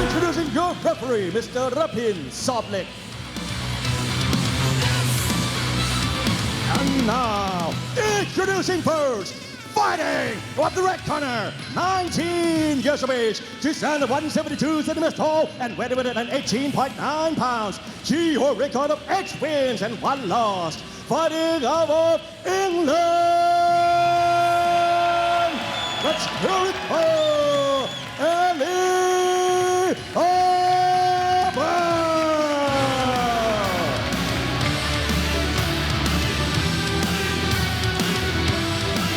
Introducing your referee, Mr. Rapin Soblik. And now, introducing first, fighting of the red corner, 19 years of age, she stands at 172 centimeters tall and weighing at 18.9 pounds. She holds a record of 8 wins and 1 loss. Fighting out of England. Let's hear it for Ellie Harber.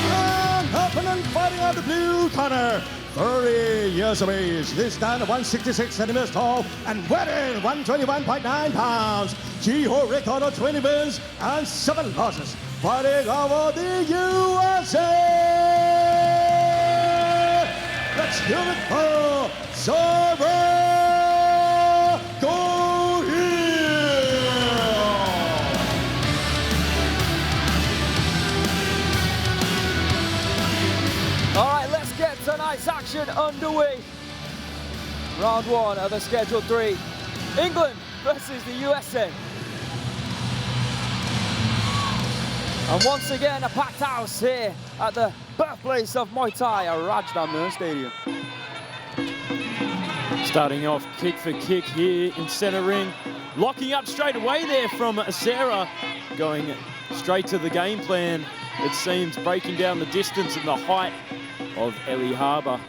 And opponent fighting out the blue corner, 30 years of age. This stand at 166 centimeters tall and weighing 121.9 pounds. She holds a record of 20 wins and 7 losses. Fighting over the USA. Let's hear it for Sarah Gohier. All right, let's get tonight's action underway. Round 1 of the Schedule 3. England versus the USA. And once again, a packed house here at the birthplace of Muay Thai, Rajadamnern Stadium. Starting off kick for kick here in center ring. Locking up straight away there from Sarah. Going straight to the game plan. It seems breaking down the distance and the height of Ellie Harber.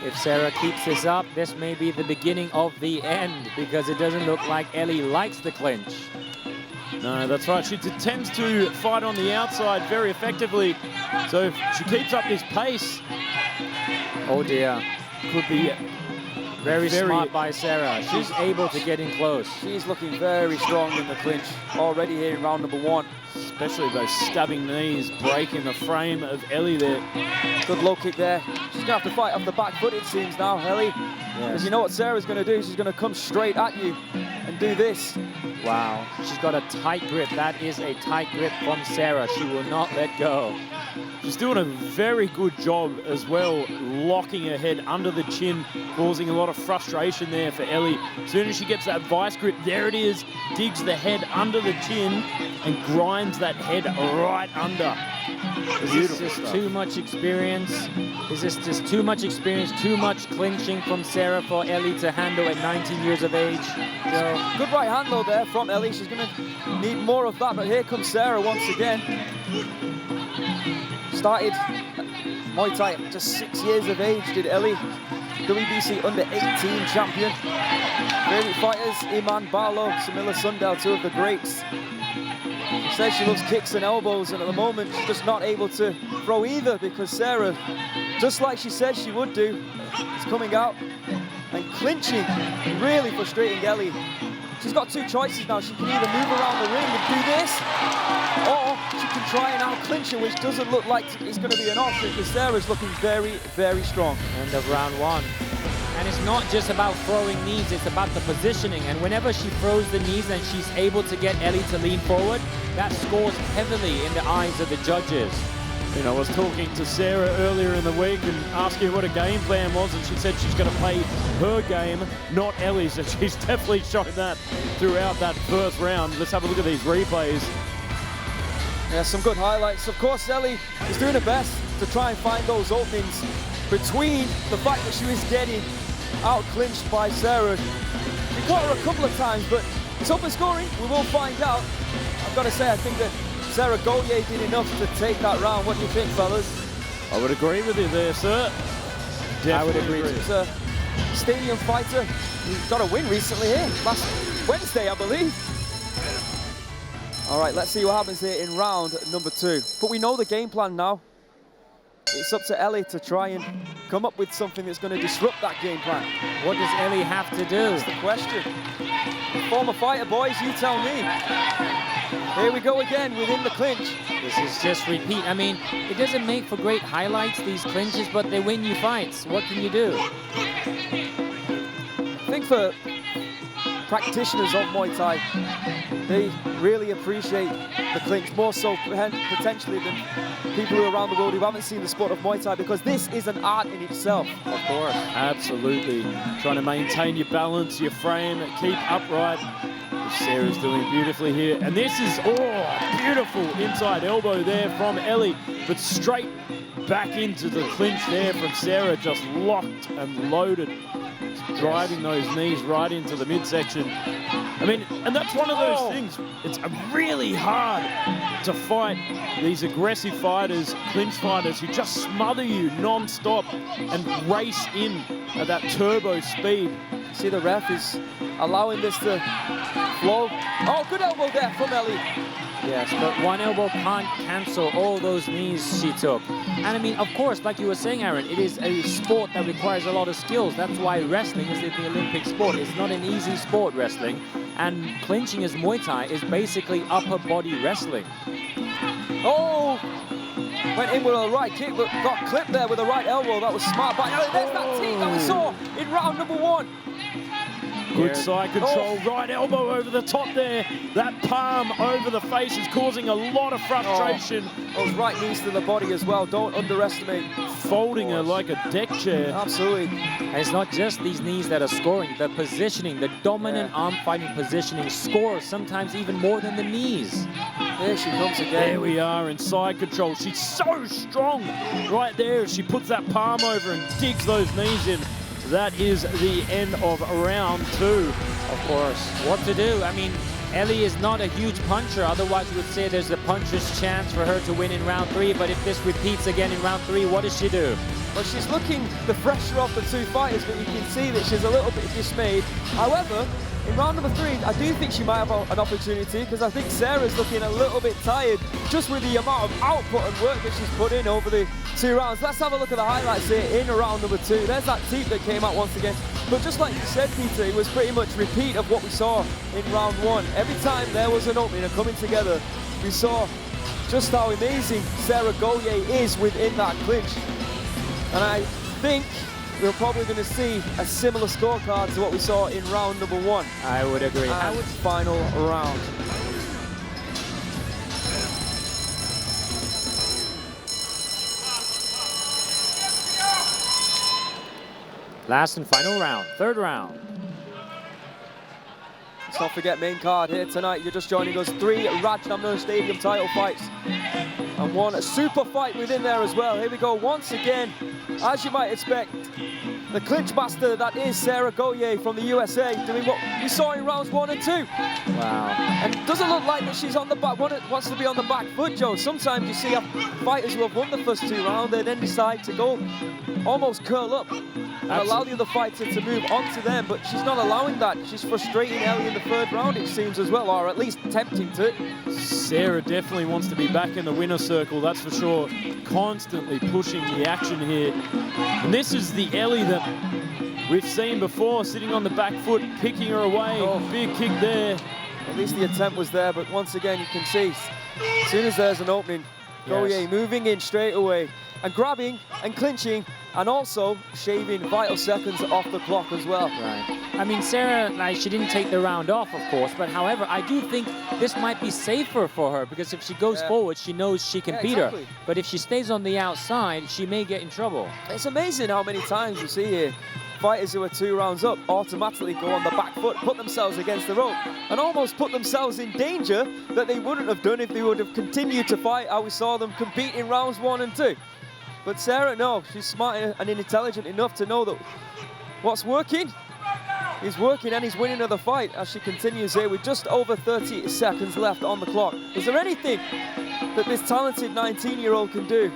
If Sarah keeps this up, this may be the beginning of the end, because it doesn't look like Ellie likes the clinch. No, that's right. She tends to fight on the outside very effectively. So if she keeps up this pace, oh dear, could be very smart by Sarah. She's able to get in close. She's looking very strong in the clinch already here in round number 1. Especially those stabbing knees breaking the frame of Ellie there. Good low kick there. She's going to have to fight off the back foot, it seems now, Ellie. Because you know what Sarah's going to do? She's going to come straight at you and do this. Wow, she's got a tight grip. That is a tight grip from Sarah. She will not let go. She's doing a very good job as well, locking her head under the chin, causing a lot of frustration there for Ellie. As soon as she gets that vice grip, there it is, digs the head under the chin and grinds that head right under. Is this just too much experience? Is this just too much experience, too much clinching from Sarah for Ellie to handle at 19 years of age? So, good right hand though there from Ellie. She's going to need more of that, but here comes Sarah once again. Started Muay Thai at just 6 years of age, did Ellie. WBC under 18 champion. Favorite fighters, Iman Barlow, Samila Sundell, 2 of the greats. She says she loves kicks and elbows, and at the moment she's just not able to throw either, because Sarah, just like she said she would do, is coming out and clinching, really frustrating Ellie. She's got 2 choices now. She can either move around the ring and do this, or she can try and out-clinch her, which doesn't look like it's going to be an option, because Sarah's looking very, very strong. End of round 1. And it's not just about throwing knees, it's about the positioning. And whenever she throws the knees and she's able to get Ellie to lean forward, that scores heavily in the eyes of the judges. You know, I was talking to Sarah earlier in the week and asking her what her game plan was, and she said she's going to play her game, not Ellie's, and she's definitely shown that throughout that first round. Let's have a look at these replays. Yeah, some good highlights. Of course, Ellie is doing her best to try and find those openings between the fact that she was getting out-clinched by Sarah. We caught her a couple of times, but tougher scoring, we will find out. I've got to say, I think that Sarah Gohier did enough to take that round. What do you think, fellas? I would agree with you there, sir. Definitely I would agree. She's a stadium fighter who got a win recently here, last Wednesday, I believe. All right, let's see what happens here in round number 2. But we know the game plan now. It's up to Ellie to try and come up with something that's going to disrupt that game plan. What does Ellie have to do? That's the question. Former fighter, boys, you tell me. Here we go again within the clinch. This is just repeat. I mean, it doesn't make for great highlights, these clinches, but they win you fights. What can you do? I think for practitioners of Muay Thai, they really appreciate the clinch, more so potentially than people who are around the world who haven't seen the sport of Muay Thai, because this is an art in itself. Of course. Absolutely. Trying to maintain your balance, your frame, keep upright. Sarah's doing beautifully here. And this is, beautiful inside elbow there from Ellie, but straight back into the clinch there from Sarah, just locked and loaded. Driving those knees right into the midsection. I mean, and that's one of those things. It's really hard to fight these aggressive fighters, clinch fighters, who just smother you non-stop and race in at that turbo speed. See, the ref is allowing this to flow. Oh, good elbow there from Ellie. Yes, but one elbow can't cancel all those knees she took. And I mean, of course, like you were saying, Aaron, it is a sport that requires a lot of skills. That's why wrestling is the Olympic sport. It's not an easy sport, wrestling. And clinching as Muay Thai is basically upper body wrestling. Oh! Went in with a right kick, but got clipped there with a right elbow. That was smart. But there's that team that we saw in round number 1. Good side control, right elbow over the top there. That palm over the face is causing a lot of frustration. Those right knees to the body as well. Don't underestimate. Folding her like a deck chair. Absolutely. And it's not just these knees that are scoring. The positioning, the dominant arm fighting positioning scores sometimes even more than the knees. There she comes again. There we are in side control. She's so strong right there. She puts that palm over and digs those knees in. That is the end of round 2. Of course. What to do? I mean, Ellie is not a huge puncher. Otherwise, we would say there's a puncher's chance for her to win in round 3. But if this repeats again in round 3, what does she do? Well, she's looking the fresher of the 2 fighters, but you can see that she's a little bit dismayed. However, in round number 3, I do think she might have an opportunity, because I think Sarah's looking a little bit tired just with the amount of output and work that she's put in over the 2 rounds. Let's have a look at the highlights here in round number 2. There's that teep that came out once again. But just like you said, Peter, it was pretty much repeat of what we saw in round 1. Every time there was an opening and coming together, we saw just how amazing Sarah Gohier is within that clinch. And I think we're probably going to see a similar scorecard to what we saw in round number 1. I would agree. And final round. Last and final round, 3rd round. Let's not forget main card here tonight. You're just joining us. 3 Rajadamnern Stadium title fights. And 1 super fight within there as well. Here we go once again. As you might expect, the clinch master that is Sarah Gohier from the USA doing what we saw in rounds 1 and 2. Wow. And it doesn't look like that she's on the back, wants to be on the back foot, Joe. Sometimes you see fighters who have won the first 2 rounds, they then decide to go almost curl up and allow the other fighter to move on to them, but she's not allowing that. She's frustrating Ellie in the 3rd round, it seems, as well, or at least attempting to. Sarah definitely wants to be back in the winner's circle, that's for sure. Constantly pushing the action here. And this is the Ellie that we've seen before, sitting on the back foot, picking her away. Big kick there. At least the attempt was there, but once again, you can see, as soon as there's an opening, Gohier moving in straight away and grabbing and clinching and also shaving vital seconds off the clock as well. Right. I mean, Sarah, she didn't take the round off, of course, but however, I do think this might be safer for her, because if she goes forward, she knows she can beat her. But if she stays on the outside, she may get in trouble. It's amazing how many times you see here fighters who are 2 rounds up automatically go on the back foot, put themselves against the rope, and almost put themselves in danger that they wouldn't have done if they would have continued to fight how we saw them compete in rounds 1 and 2. But Sarah, no, she's smart and intelligent enough to know that what's working is working, and he's winning the fight as she continues here with just over 30 seconds left on the clock. Is there anything that this talented 19-year-old can do?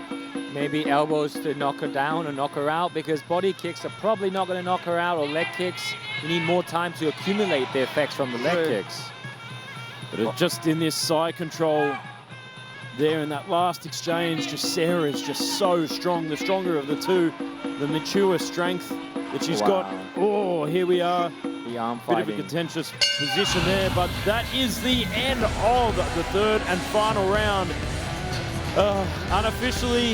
Maybe elbows to knock her down or knock her out, because body kicks are probably not going to knock her out, or leg kicks. You need more time to accumulate the effects from the leg kicks. But just in this side control there in that last exchange, just Sarah is just so strong, the stronger of the 2, the mature strength that she's got. Oh, here we are. The arm Bit fighting. of a contentious position there, but that is the end of the 3rd and final round. Unofficially,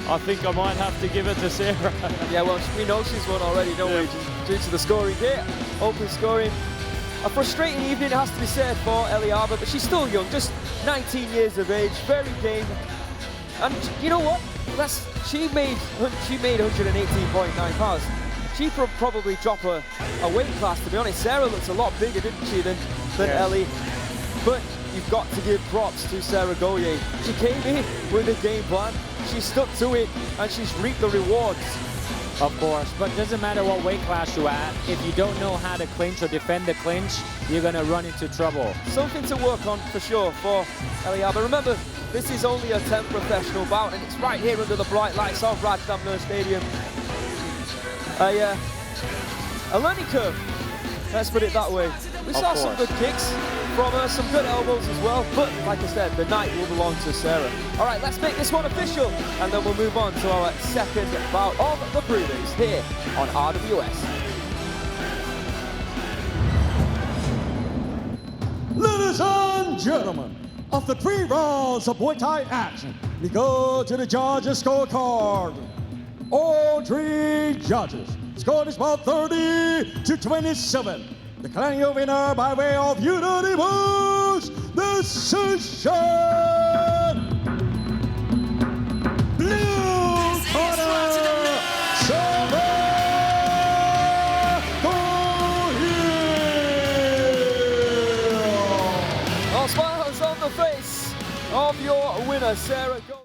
I think I might have to give it to Sarah. Yeah, well, we know she's won already, don't we? Due to the scoring here. Open scoring. A frustrating evening, it has to be said, for Ellie Harber, but she's still young, just 19 years of age, very game. And you know what? She made 118.9 pounds. She could probably drop a weight class, to be honest. Sarah looks a lot bigger, didn't she, than Ellie? But you've got to give props to Sarah Gohier. She came in with a game plan, she stuck to it, and she's reaped the rewards. Of course, but it doesn't matter what weight class you're at. If you don't know how to clinch or defend the clinch, you're going to run into trouble. Something to work on for sure for Ellie Harber. Remember, this is only a 10th professional bout, and it's right here under the bright lights of Rajadamnern Stadium. A learning curve, let's put it that way. We saw some good kicks from her, some good elbows as well, but like I said, the night will belong to Sarah. All right, let's make this one official, and then we'll move on to our second bout of the prelims here on RWS. Ladies and gentlemen, after 3 rounds of Muay Thai action, we go to the judges' scorecard. All 3 judges scored is about 30-27. Declaring your winner by way of unanimous decision. Blue corner, Sarah Gohier. All smiles on the face of your winner, Sarah Gohier.